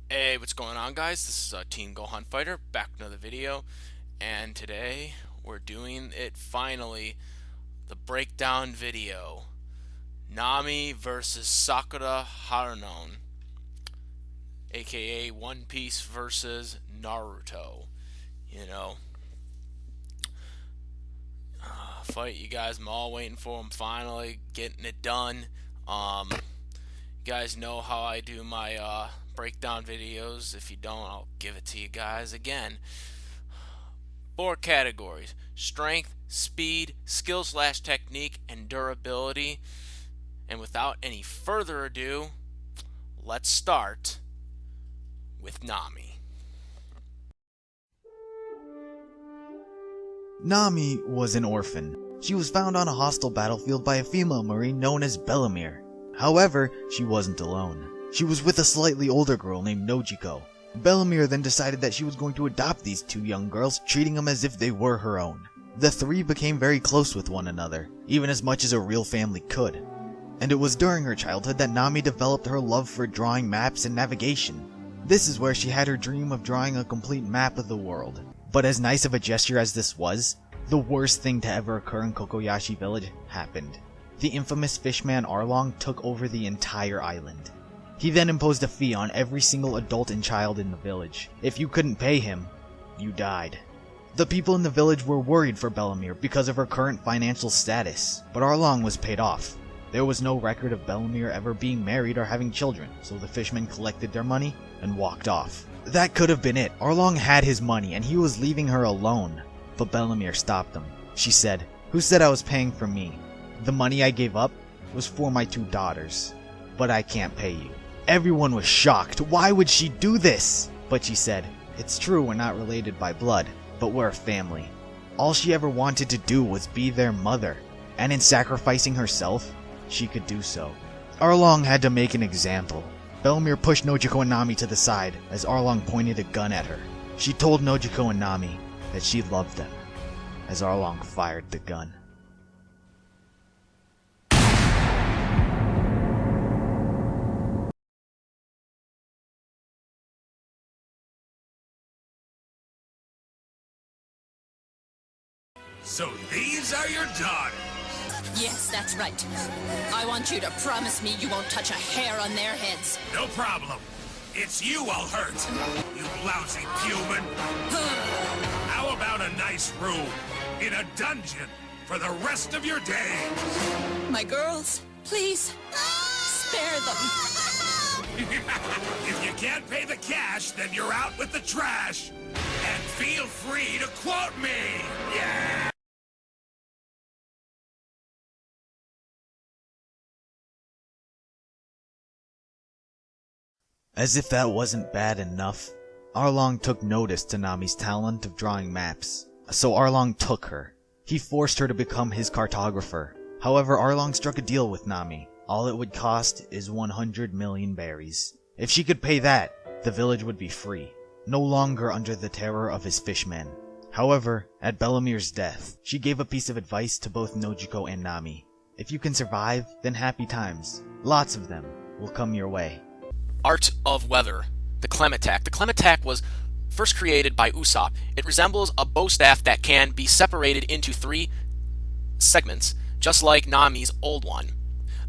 Hey, what's going on, guys? This is Team Gohan Fighter back with another video, and today we're doing it finally, the breakdown video. Nami versus Sakura Haruno, aka One Piece versus Naruto. You know, fight you guys. I'm all waiting for them finally getting it done. You guys know how I do my breakdown videos. If you don't, I'll give it to you guys again. Four categories: strength, speed, skill/technique, and durability. And without any further ado, let's start with Nami. Nami was an orphan. She was found on a hostile battlefield by a female marine known as Bellamere. However, she wasn't alone. She was with a slightly older girl named Nojiko. Bellamere then decided that she was going to adopt these two young girls, treating them as if they were her own. The three became very close with one another, even as much as a real family could. And it was during her childhood that Nami developed her love for drawing maps and navigation. This is where she had her dream of drawing a complete map of the world. But as nice of a gesture as this was, the worst thing to ever occur in Kokoyashi Village happened. The infamous fishman Arlong took over the entire island. He then imposed a fee on every single adult and child in the village. If you couldn't pay him, you died. The people in the village were worried for Bellamere because of her current financial status, but Arlong was paid off. There was no record of Bellamere ever being married or having children, so the fishmen collected their money and walked off. That could have been it. Arlong had his money and he was leaving her alone. But Bellamere stopped him. She said, "Who said I was paying for me? The money I gave up was for my two daughters. But I can't pay you." Everyone was shocked. Why would she do this? But she said, "It's true we're not related by blood, but we're a family." All she ever wanted to do was be their mother. And in sacrificing herself, she could do so. Arlong had to make an example. Bellamere pushed Nojiko and Nami to the side as Arlong pointed a gun at her. She told Nojiko and Nami that she loved them as Arlong fired the gun. So these are your daughters? Yes, that's right. I want you to promise me you won't touch a hair on their heads. No problem. It's you I'll hurt, you lousy human. How about a nice room in a dungeon for the rest of your days? My girls, please, spare them. If you can't pay the cash, then you're out with the trash. And feel free to quote me. Yeah! As if that wasn't bad enough, Arlong took notice to Nami's talent of drawing maps. So Arlong took her. He forced her to become his cartographer. However, Arlong struck a deal with Nami. All it would cost is 100 million berries. If she could pay that, the village would be free, no longer under the terror of his fishmen. However, at Bellamere's death, she gave a piece of advice to both Nojiko and Nami. If you can survive, then happy times. Lots of them will come your way. Art of Weather, the Clematac. The Clematac was first created by Usopp. It resembles a bow staff that can be separated into three segments, just like Nami's old one.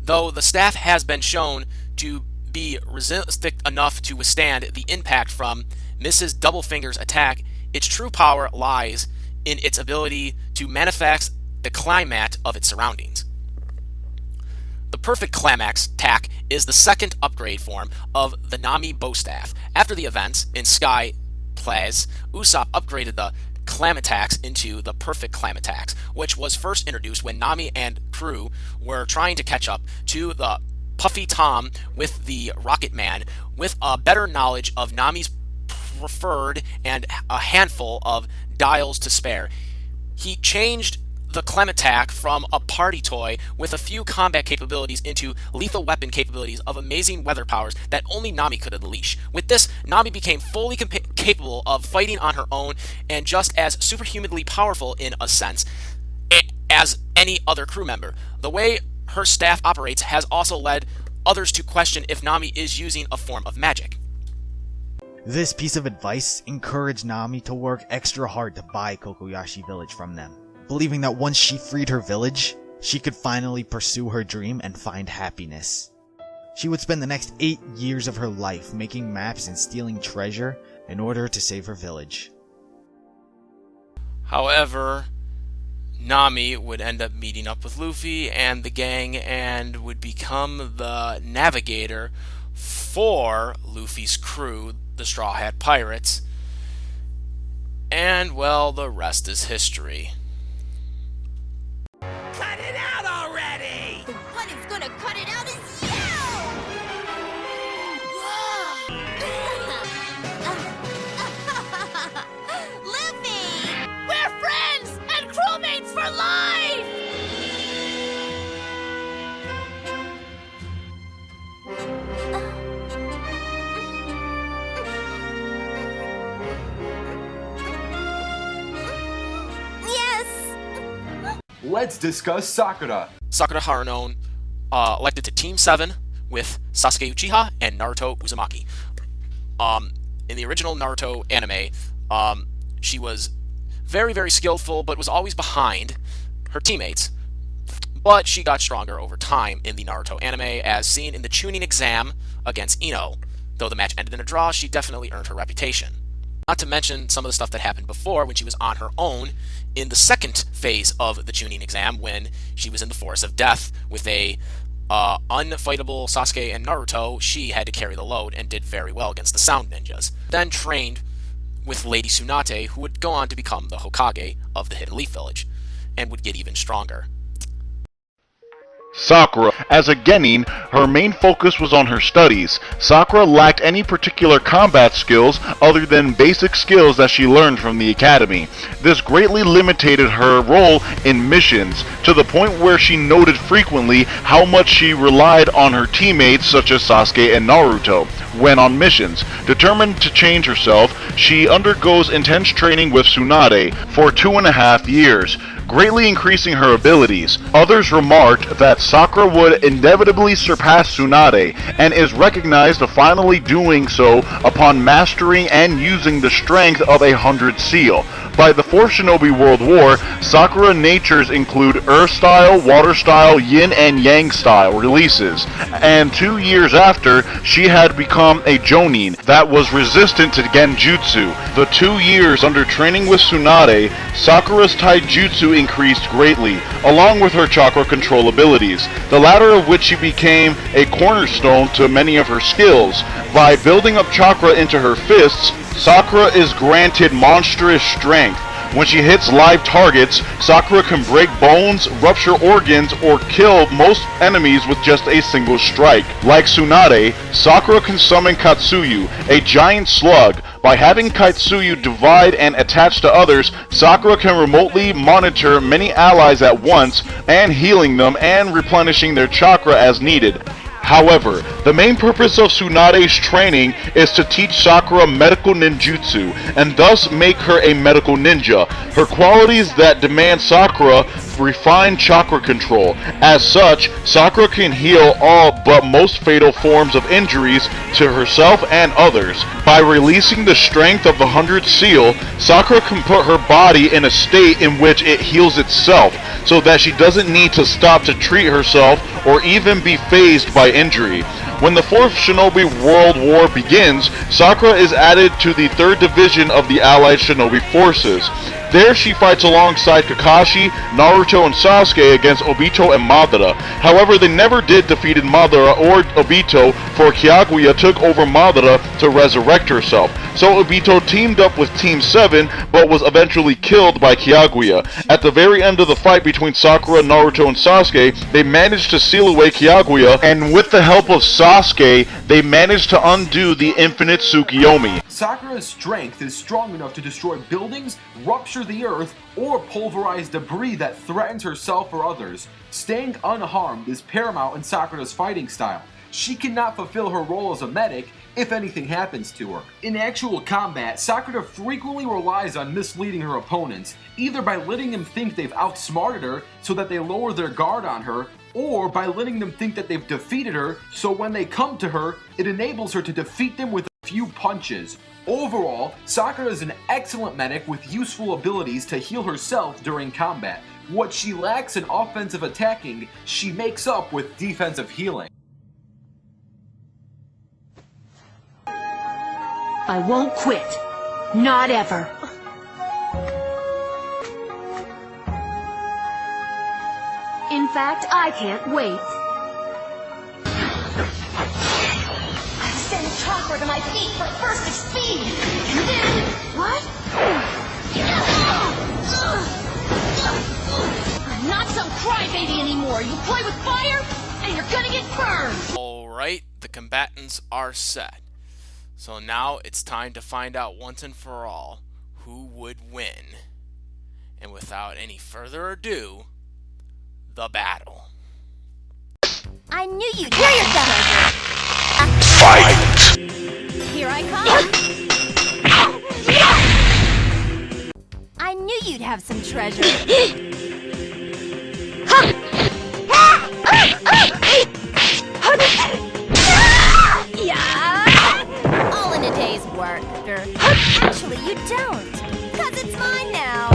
Though the staff has been shown to be resistant enough to withstand the impact from Mrs. Doublefinger's attack, its true power lies in its ability to manifest the climate of its surroundings. The Perfect Climax Tack is the second upgrade form of the Nami bow staff. After the events in Sky Plays, Usopp upgraded the Clamatax into the Perfect Clamatax, which was first introduced when Nami and crew were trying to catch up to the Puffy Tom with the Rocket Man, with a better knowledge of Nami's preferred and a handful of dials to spare. He changed the Clematac from a party toy with a few combat capabilities into lethal weapon capabilities of amazing weather powers that only Nami could unleash. With this, Nami became fully capable of fighting on her own and just as superhumanly powerful in a sense as any other crew member. The way her staff operates has also led others to question if Nami is using a form of magic. This piece of advice encouraged Nami to work extra hard to buy Kokoyashi Village from them, believing that once she freed her village, she could finally pursue her dream and find happiness. She would spend the next 8 years of her life making maps and stealing treasure in order to save her village. However, Nami would end up meeting up with Luffy and the gang and would become the navigator for Luffy's crew, the Straw Hat Pirates. And, well, the rest is history. Cut it out already! The one who's gonna cut it out is you! Luffy! We're friends and crewmates for life! Yes! Let's discuss Sakura. Sakura Haruno elected to Team 7 with Sasuke Uchiha and Naruto Uzumaki. In the original Naruto anime, she was very, very skillful, but was always behind her teammates. But she got stronger over time in the Naruto anime, as seen in the Chunin exam against Ino. Though the match ended in a draw, she definitely earned her reputation. Not to mention some of the stuff that happened before when she was on her own in the second phase of the Chunin exam, when she was in the Forest of Death with a unfightable Sasuke and Naruto. She had to carry the load and did very well against the Sound Ninjas. Then trained with Lady Tsunade, who would go on to become the Hokage of the Hidden Leaf Village, and would get even stronger. Sakura. As a genin, her main focus was on her studies. Sakura lacked any particular combat skills other than basic skills that she learned from the academy. This greatly limited her role in missions, to the point where she noted frequently how much she relied on her teammates such as Sasuke and Naruto when on missions. Determined to change herself, she undergoes intense training with Tsunade for 2.5 years, greatly increasing her abilities. Others remarked that Sakura would inevitably surpass Tsunade, and is recognized of finally doing so upon mastering and using the strength of 100 Seal. By the 4th Shinobi World War, Sakura natures include Earth style, Water style, Yin and Yang style releases, and 2 years after, she had become a Jonin that was resistant to Genjutsu. The 2 years under training with Tsunade, Sakura's Taijutsu increased greatly, along with her chakra control abilities, the latter of which she became a cornerstone to many of her skills. By building up chakra into her fists, Sakura is granted monstrous strength. When she hits live targets, Sakura can break bones, rupture organs, or kill most enemies with just a single strike. Like Tsunade, Sakura can summon Katsuyu, a giant slug. By having Katsuyu divide and attach to others, Sakura can remotely monitor many allies at once, and healing them and replenishing their chakra as needed. However, the main purpose of Tsunade's training is to teach Sakura medical ninjutsu, and thus make her a medical ninja. Her qualities that demand Sakura refined chakra control. As such, Sakura can heal all but most fatal forms of injuries to herself and others. By releasing the strength of the 100 Seal, Sakura can put her body in a state in which it heals itself, so that she doesn't need to stop to treat herself or even be phased by injury. When the 4th Shinobi World War begins, Sakura is added to the 3rd Division of the Allied Shinobi Forces. There she fights alongside Kakashi, Naruto, and Sasuke against Obito and Madara. However, they never did defeat Madara or Obito, for Kaguya took over Madara to resurrect herself. So Obito teamed up with Team 7, but was eventually killed by Kaguya. At the very end of the fight between Sakura, Naruto, and Sasuke, they managed to seal away Kaguya, and with the help of Sasuke, they managed to undo the infinite Tsukiyomi. Sakura's strength is strong enough to destroy buildings, rupture the earth, or pulverize debris that threatens herself or others. Staying unharmed is paramount in Sakura's fighting style. She cannot fulfill her role as a medic if anything happens to her. In actual combat, Sakura frequently relies on misleading her opponents, either by letting them think they've outsmarted her so that they lower their guard on her, or by letting them think that they've defeated her, so when they come to her, it enables her to defeat them with a few punches. Overall, Sakura is an excellent medic with useful abilities to heal herself during combat. What she lacks in offensive attacking, she makes up with defensive healing. I won't quit. Not ever. In fact, I can't wait. I send chakra to my feet for a burst of speed. And then... What? I'm not some crybaby anymore. You play with fire, and you're gonna get burned. Alright, the combatants are set. So now it's time to find out once and for all who would win. And without any further ado, the battle. I knew you'd hear yourself. Fight! Here I come. I knew you'd have some treasure. Yeah. All in a day's work. Actually, you don't. 'Cause it's mine now.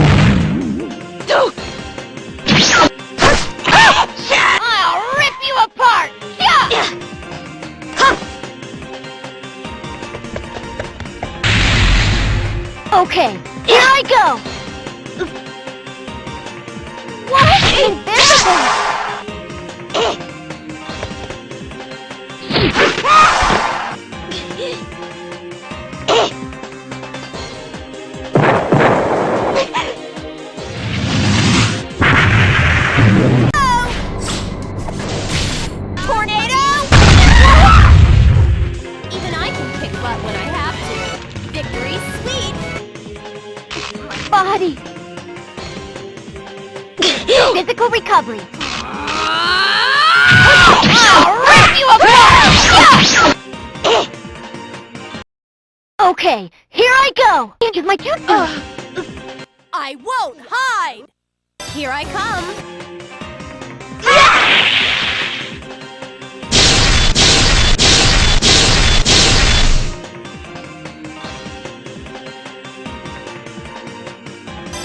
I'll rip you apart! Yeah! Okay, here I go! What? Invisible! Tornado! Even I can kick butt when I have to. Victory's sweet. My body! Physical recovery. I'll rip you apart! Okay, here I go! Can't use my toothbrush! I won't hide! Here I come.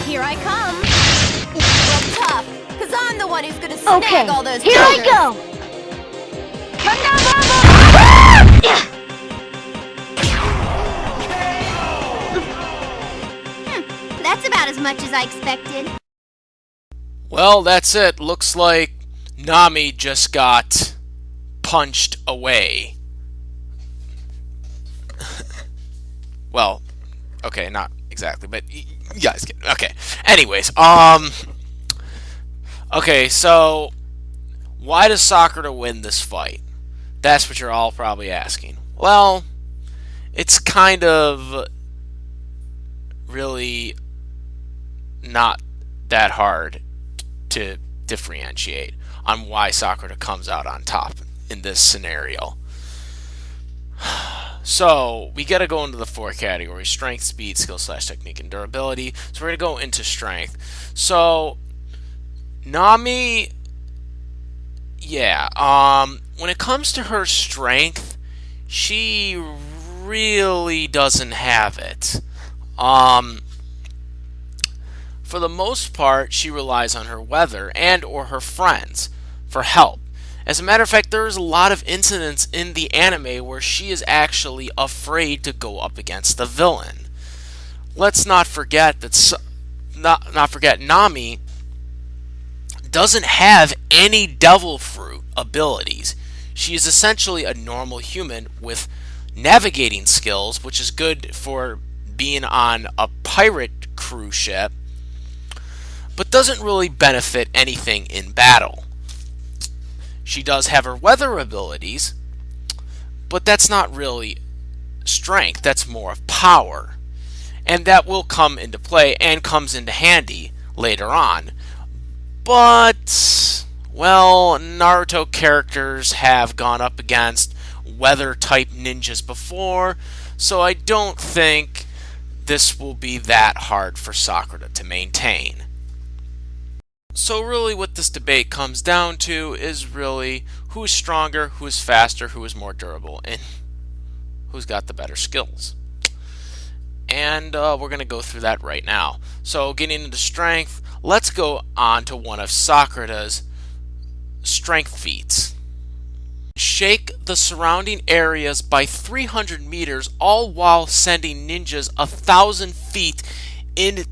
Here I come. Well, tough, because I'm the one who's gonna snag Okay, all those here I treasures. go! That's about as much as I expected. Well, that's it. Looks like Nami just got punched away. Well, okay, not exactly, but you guys get it. Okay. Anyways, okay, so why does Sakura win this fight? That's what you're all probably asking. Well, it's kind of really not that hard to differentiate on why Sakura comes out on top in this scenario. So we gotta go into the four categories: strength, speed, skill / technique, and durability. So we're gonna go into strength. So Nami, yeah, when it comes to her strength, she really doesn't have it. For the most part, she relies on her weather and or her friends for help. As a matter of fact, there's a lot of incidents in the anime where she is actually afraid to go up against the villain. Let's not forget that not forget Nami doesn't have any devil fruit abilities. She is essentially a normal human with navigating skills, which is good for being on a pirate cruise ship, but doesn't really benefit anything in battle. She does have her weather abilities, but that's not really strength, that's more of power. And that will come into play and comes into handy later on. But, well, Naruto characters have gone up against weather-type ninjas before, so I don't think this will be that hard for Sakura to maintain. So really what this debate comes down to is really who is stronger, who is faster, who is more durable. And who's got the better skills. And we're going to go through that right now. So getting into strength, let's go on to one of Sakura's strength feats. Shake the surrounding areas by 300 meters, all while sending ninjas 1,000 feet into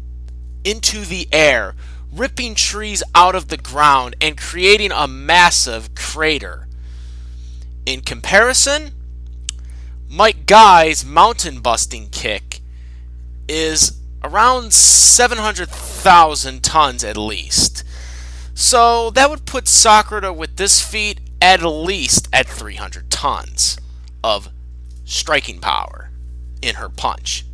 the air, ripping trees out of the ground and creating a massive crater. In comparison, Mike Guy's mountain busting kick is around 700,000 tons at least. So that would put Sakura with this feat at least at 300 tons of striking power in her punch.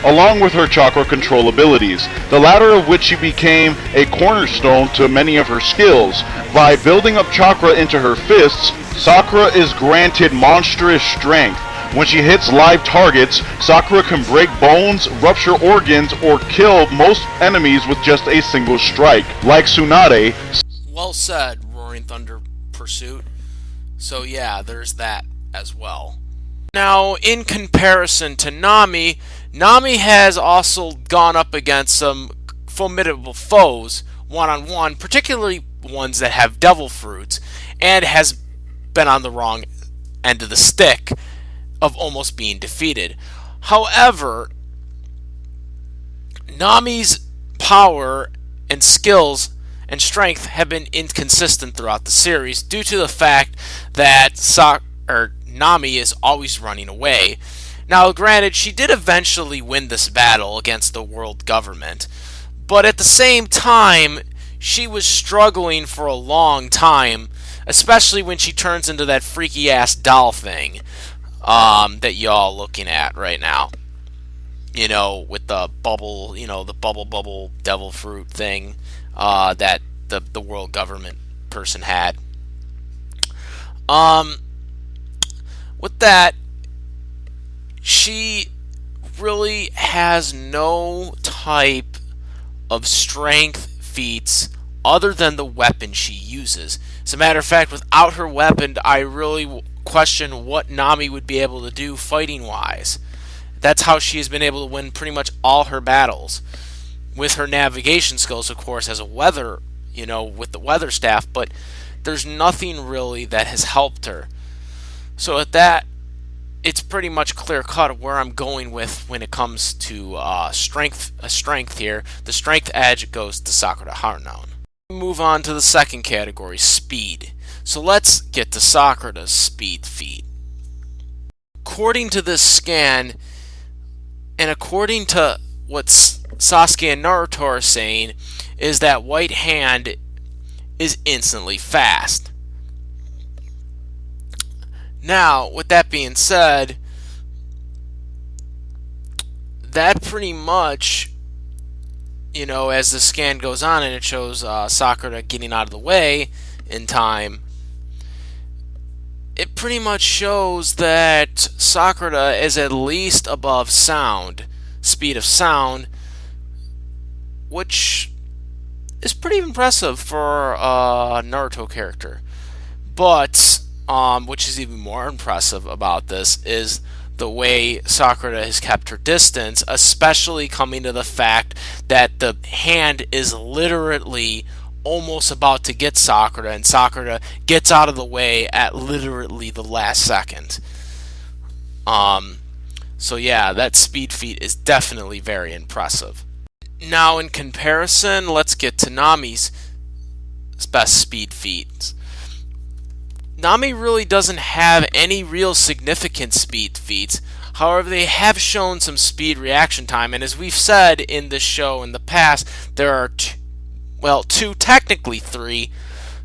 Along with her chakra control abilities, the latter of which she became a cornerstone to many of her skills. By building up chakra into her fists, Sakura is granted monstrous strength. When she hits live targets, Sakura can break bones, rupture organs, or kill most enemies with just a single strike. Like Tsunade. Well said, Roaring Thunder Pursuit. So yeah, there's that as well. Now, in comparison to Nami, Nami has also gone up against some formidable foes one-on-one, particularly ones that have devil fruits, and has been on the wrong end of the stick of almost being defeated. However, Nami's power and skills and strength have been inconsistent throughout the series due to the fact that Nami is always running away. Now, granted, she did eventually win this battle against the world government, but at the same time, she was struggling for a long time, especially when she turns into that freaky-ass doll thing that y'all looking at right now. You know, with the bubble, the bubble devil fruit thing that the world government person had. With that, she really has no type of strength feats other than the weapon she uses. As a matter of fact, without her weapon, I really question what Nami would be able to do fighting-wise. That's how she has been able to win pretty much all her battles. With her navigation skills, of course, as a weather, with the weather staff, but there's nothing really that has helped her. So at that, it's pretty much clear-cut where I'm going with when it comes to strength here. The strength edge goes to Sakura Haruno. Move on to the second category, speed. So let's get to Sakura's speed feat. According to this scan, and according to what Sasuke and Naruto are saying, is that White Hand is instantly fast. Now, with that being said, that pretty much, as the scan goes on and it shows Sakura getting out of the way in time, it pretty much shows that Sakura is at least above speed of sound, which is pretty impressive for a Naruto character. But which is even more impressive about this is the way Sakura has kept her distance, especially coming to the fact that the hand is literally almost about to get Sakura, and Sakura gets out of the way at literally the last second. So yeah, that speed feat is definitely very impressive. Now, in comparison, let's get to Nami's best speed feats. Nami really doesn't have any real significant speed feats. However, they have shown some speed reaction time, and as we've said in this show in the past, there are technically three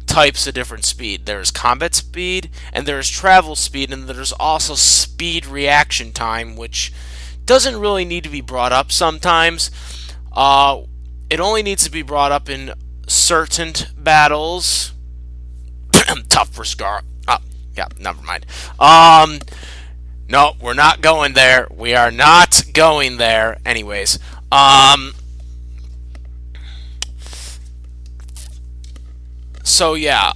types of different speed. There's combat speed, and there's travel speed, and there's also speed reaction time, which doesn't really need to be brought up sometimes. It only needs to be brought up in certain battles. Tough for Scar. Oh, yeah, never mind. No, we're not going there. We are not going there. Anyways, so yeah,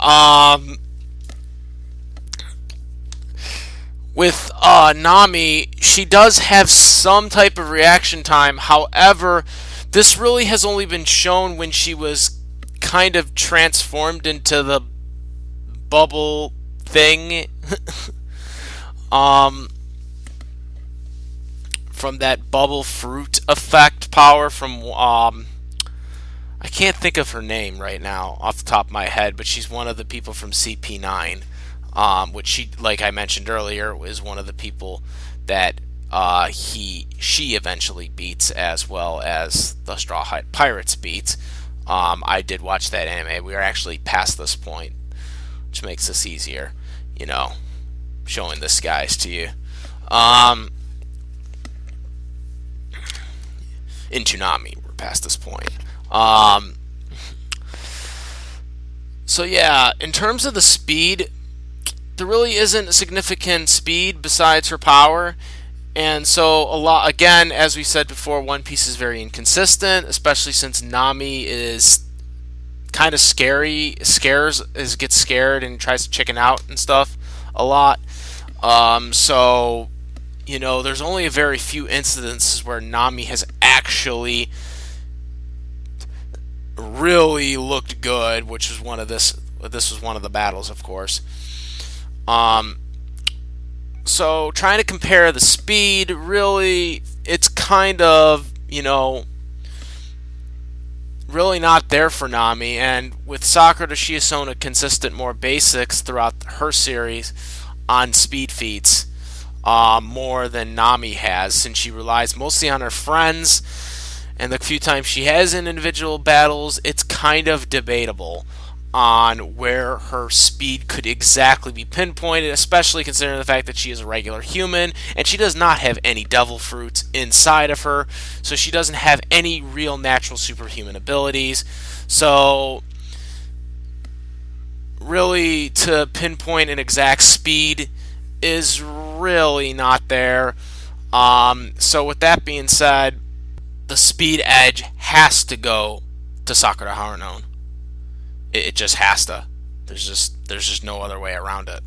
with Nami, she does have some type of reaction time. However, this really has only been shown when she was kind of transformed into the bubble thing. From that bubble fruit effect power from I can't think of her name right now off the top of my head, but she's one of the people from CP9, which she, like I mentioned earlier, is one of the people that she eventually beats, as well as the Straw Hat Pirates beats. I did watch that anime. We are actually past this point, which makes this easier, you know, showing this guys to you. In Toonami, we're past this point. So yeah, in terms of the speed, there really isn't significant speed besides her power. And so a lot, again, as we said before, One Piece is very inconsistent, especially since Nami is kind of gets scared and tries to chicken out and stuff a lot. So, you know, there's only a very few incidences where Nami has actually really looked good, which was this was one of the battles, of course. So trying to compare the speed, really, it's kind of, you know, really not there for Nami. And with Sakura, she has shown a consistent more basics throughout her series on speed feats, more than Nami has, since she relies mostly on her friends. And the few times she has in individual battles, it's kind of debatable on where her speed could exactly be pinpointed, especially considering the fact that she is a regular human and she does not have any devil fruits inside of her, so she doesn't have any real natural superhuman abilities. So really, to pinpoint an exact speed is really not there. So with that being said, the speed edge has to go to Sakura Haruno. It just has to. There's just no other way around it.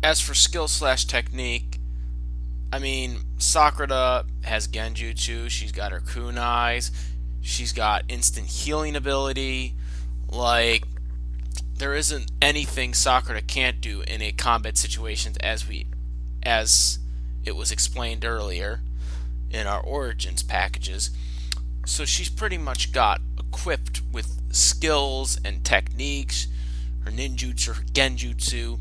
As for skill / technique, I mean, Sakura has Genjutsu, she's got her kunais, she's got instant healing ability. Like, there isn't anything Sakura can't do in a combat situation, as it was explained earlier in our Origins packages. So she's pretty much got equipped with skills and techniques, her ninjutsu, her genjutsu,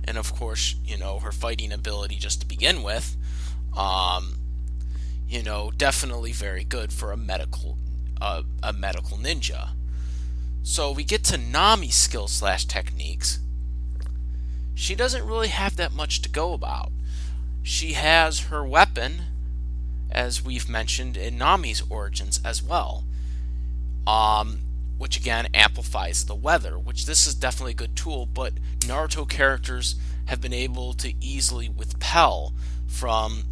and of course, you know, her fighting ability just to begin with. You know, definitely very good for a medical ninja. So we get to Nami's skill / techniques. She doesn't really have that much to go about. She has her weapon, as we've mentioned in Nami's Origins as well, which again amplifies the weather, which this is definitely a good tool, but Naruto characters have been able to easily repel from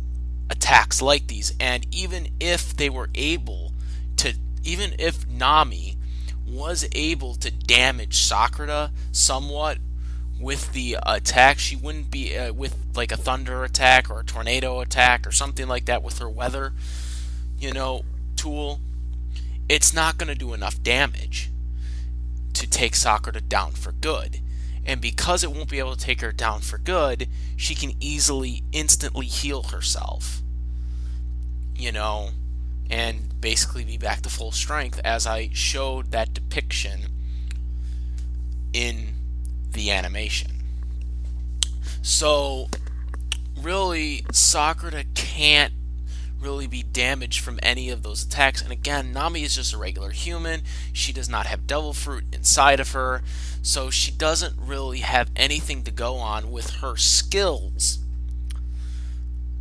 attacks like these. And even if Nami was able to damage Sakura somewhat with the attack, she wouldn't be with like a thunder attack or a tornado attack or something like that with her weather, you know, tool. It's not going to do enough damage to take Sakura down for good. And because it won't be able to take her down for good, she can easily, instantly heal herself, you know, and basically be back to full strength, as I showed that depiction in the animation. So really, Sakura can't really be damaged from any of those attacks. And again, Nami is just a regular human. She does not have devil fruit inside of her, so she doesn't really have anything to go on with her skills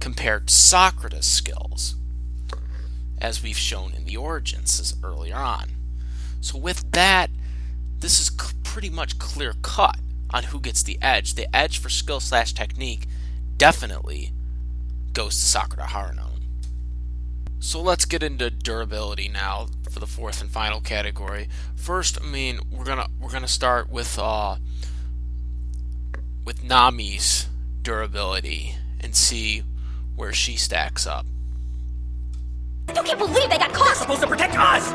compared to Sakura's skills, as we've shown in the Origins earlier on. So with that, this is pretty much clear cut on who gets the edge. The edge for skill / technique definitely goes to Sakura Haruno. So let's get into durability now for the fourth and final category. First, I mean, we're gonna start with with Nami's durability and see where she stacks up. I can't believe they got caught! They're supposed to protect us!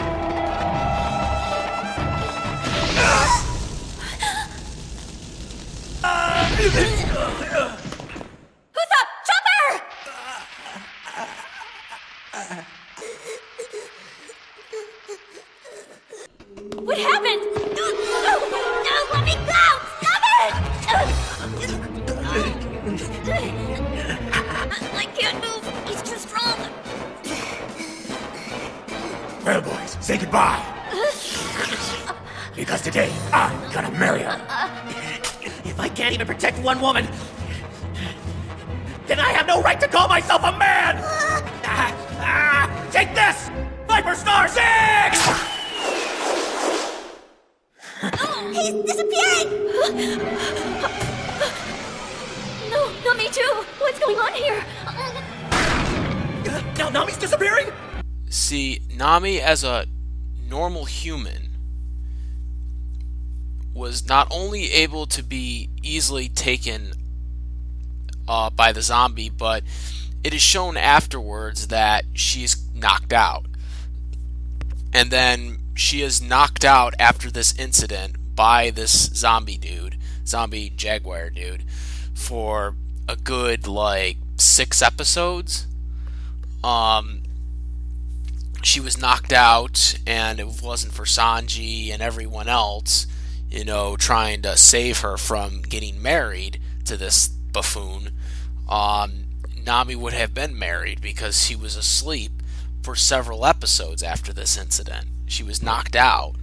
Who's up? Chopper! What happened? No, let me go! Stop it! I can't move. He's too strong. Well, boys, say goodbye. Because today, I'm gonna marry her. If I can't even protect one woman, then I have no right to call myself a man! Take this! Viper Star 6! He's disappearing! No, not me too! What's going on here? Now Nami's disappearing? See, Nami as a normal human was not only able to be easily taken by the zombie, but it is shown afterwards that she's knocked out. And then she is knocked out after this incident by this zombie jaguar dude, for a good, 6 episodes. She was knocked out, and it wasn't for Sanji and everyone else, trying to save her from getting married to this buffoon. Nami would have been married because she was asleep for several episodes after this incident. She was knocked out,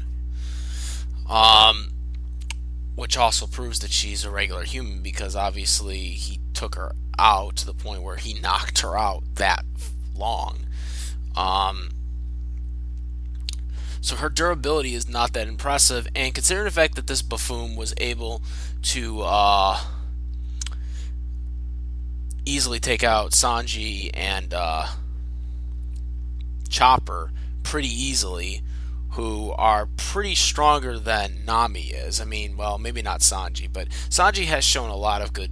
which also proves that she's a regular human, because obviously he took her out to the point where he knocked her out that long. So her durability is not that impressive, and considering the fact that this buffoon was able to easily take out Sanji and Chopper pretty easily, who are pretty stronger than Nami is. I mean, well, maybe not Sanji, but Sanji has shown a lot of good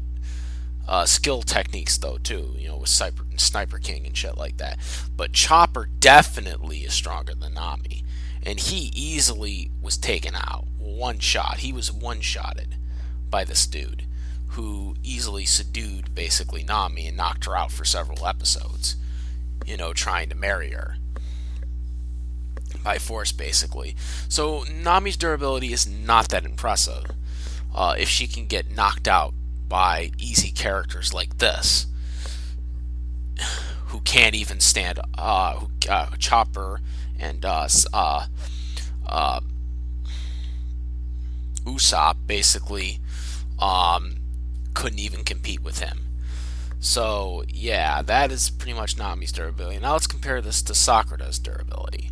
skill techniques, though, too, with Sniper King and shit like that. But Chopper definitely is stronger than Nami, and he easily was taken out. One shot. He was one-shotted by this dude, who easily subdued, basically, Nami and knocked her out for several episodes, trying to marry her by force, basically. So Nami's durability is not that impressive if she can get knocked out by easy characters like this, who can't even stand Chopper and Usopp basically couldn't even compete with him. So yeah, that is pretty much Nami's durability. Now let's compare this to Sakura's durability.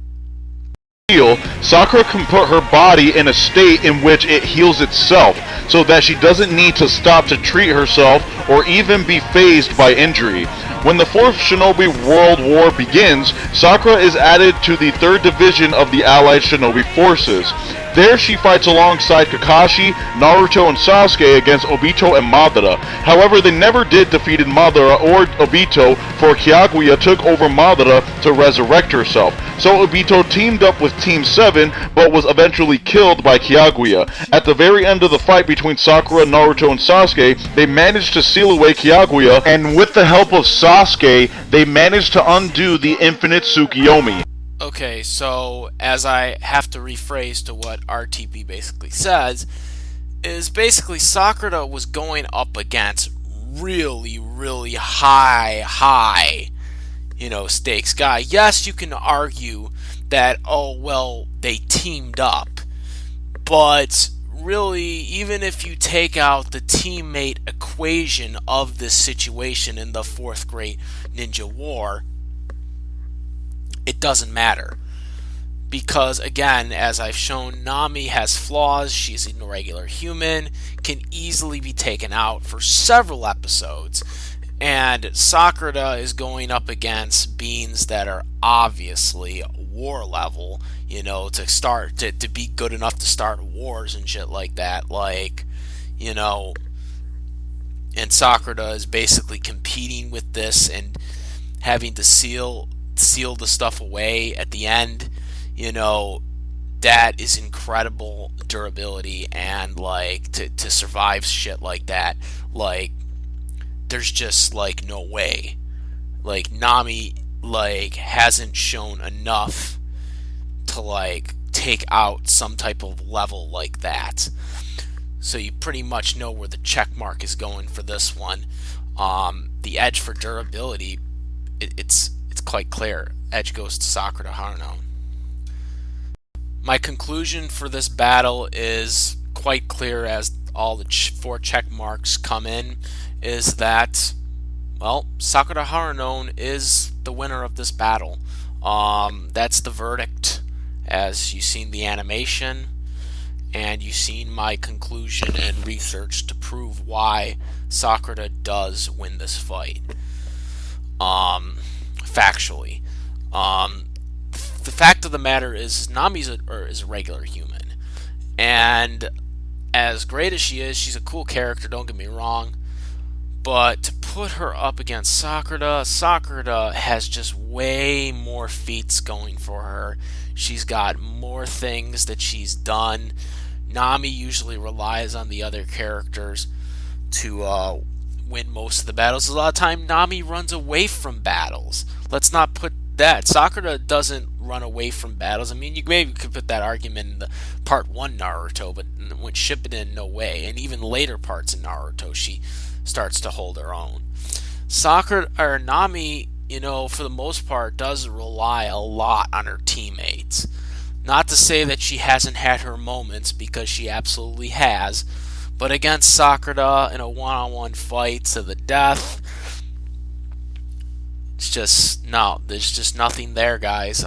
Sakura can put her body in a state in which it heals itself, so that she doesn't need to stop to treat herself or even be phased by injury. When the 4th Shinobi World War begins, Sakura is added to the 3rd Division of the Allied Shinobi Forces. There she fights alongside Kakashi, Naruto, and Sasuke against Obito and Madara. However, they never did defeat Madara or Obito, for Kaguya took over Madara to resurrect herself. So Obito teamed up with Team 7, but was eventually killed by Kaguya. At the very end of the fight between Sakura, Naruto, and Sasuke, they managed to seal away Kaguya, and with the help of Sasuke, they managed to undo the infinite Tsukiyomi. Okay, so as I have to rephrase to what RTP basically says, is basically Sakura was going up against really, really high, stakes guy. Yes, you can argue that, oh, well, they teamed up, but really, even if you take out the teammate equation of this situation in the 4th Great Ninja War, it doesn't matter. Because, again, as I've shown, Nami has flaws. She's a regular human, can easily be taken out for several episodes. And Sakura is going up against beings that are obviously war level, to be good enough to start wars and shit like that. and Sakura is basically competing with this and having to seal the stuff away at the end. You know, that is incredible durability, and like to survive shit like that, like there's just like no way. Like Nami like hasn't shown enough to like take out some type of level like that. So you pretty much know where the check mark is going for this one. The edge for durability, it's quite clear. Edge goes to Sakura Haruno. My conclusion for this battle is quite clear, as all the 4 check marks come in, is that, well, Sakura Haruno is the winner of this battle. That's the verdict, as you've seen the animation, and you've seen my conclusion and research to prove why Sakura does win this fight. Factually. The fact of the matter is Nami is a regular human. And as great as she is, she's a cool character, don't get me wrong. But to put her up against Sakura has just way more feats going for her. She's got more things that she's done. Nami usually relies on the other characters to win most of the battles. A lot of time Nami runs away from battles. Let's not put that. Sakura doesn't run away from battles. I mean, you maybe could put that argument in the part 1 Naruto, but when Shippuden, no way. And even later parts in Naruto, she starts to hold her own. Nami, you know, for the most part, does rely a lot on her teammates. Not to say that she hasn't had her moments, because she absolutely has. But against Sakura in a one-on-one fight to the death, there's just nothing there, guys,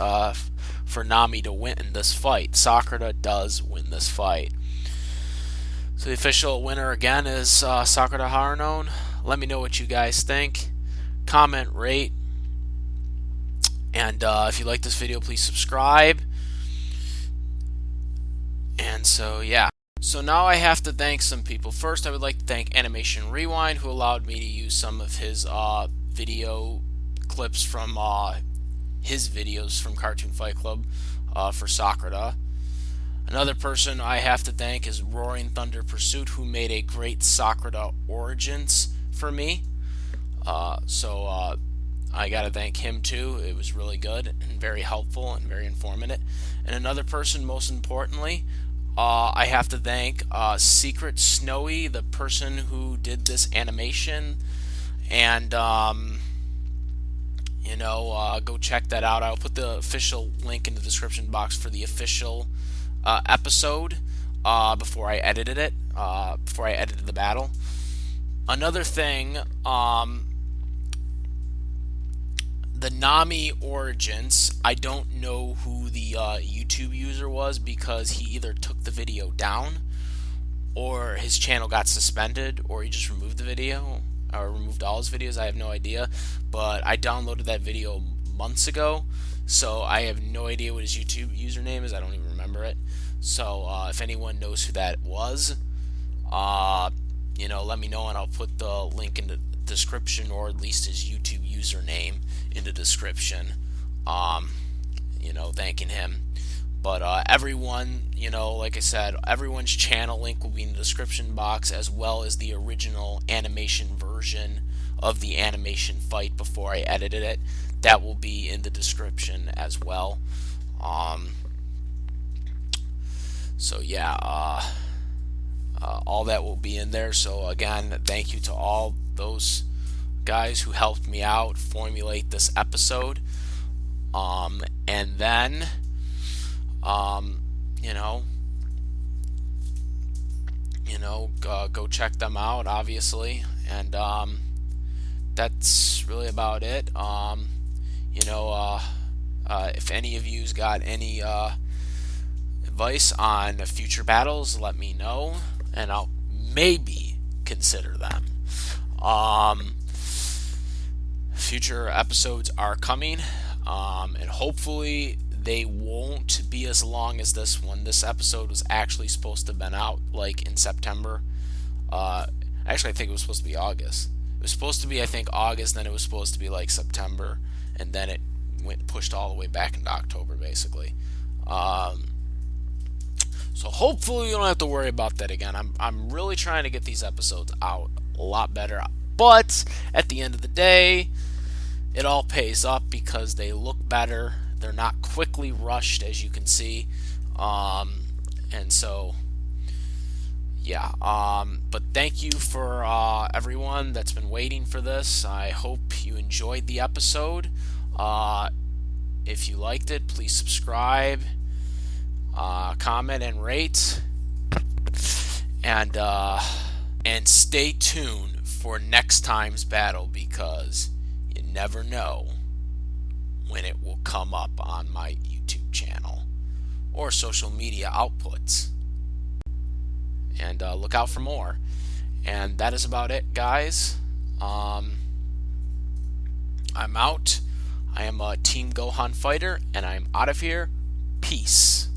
for Nami to win in this fight. Sakura does win this fight. So the official winner again is Sakura Haruno. Let me know what you guys think. Comment, rate, and if you like this video, please subscribe. And so yeah. So now I have to thank some people. First, I would like to thank Animation Rewind, who allowed me to use some of his video clips from his videos from Cartoon Fight Club for Sakura. Another person I have to thank is Roaring Thunder Pursuit, who made a great Sakura Origins for me. So I gotta thank him too. It was really good and very helpful and very informative. And another person, most importantly, I have to thank Secret Snowy, the person who did this animation. And you know, go check that out. I'll put the official link in the description box for the official episode before I edited it, before I edited the battle. Another thing, the Nami Origins, I don't know who the YouTube user was, because he either took the video down, or his channel got suspended, or he just removed the video, or removed all his videos. I have no idea, but I downloaded that video months ago, so I have no idea what his YouTube username is. I don't even remember it. So if anyone knows who that was, you know, let me know, and I'll put the link in the description, or at least his YouTube username in the description, you know, thanking him. But everyone, you know, like I said, everyone's channel link will be in the description box, as well as the original animation version of the animation fight before I edited it. That will be in the description as well. So yeah, all that will be in there. So again, thank you to all those guys who helped me out formulate this episode. And then go check them out, obviously. And that's really about it. If any of you's got any advice on future battles, let me know, and I'll maybe consider them. Future episodes are coming, and hopefully they won't be as long as this one. This episode was actually supposed to have been out like in September. Actually, I think it was supposed to be August. It was supposed to be, I think, August, then it was supposed to be like September, and then it went pushed all the way back into October, basically. So hopefully you don't have to worry about that again. I'm really trying to get these episodes out a lot better. But at the end of the day, it all pays up because they look better. They're not quickly rushed, as you can see. And so, yeah. But thank you for everyone that's been waiting for this. I hope you enjoyed the episode. If you liked it, please subscribe, comment, and rate. And stay tuned for next time's battle, because you never know when it will come up on my YouTube channel or social media outputs. And look out for more. And that is about it, guys. I'm out. I am a Team Gohan fighter, and I'm out of here. Peace.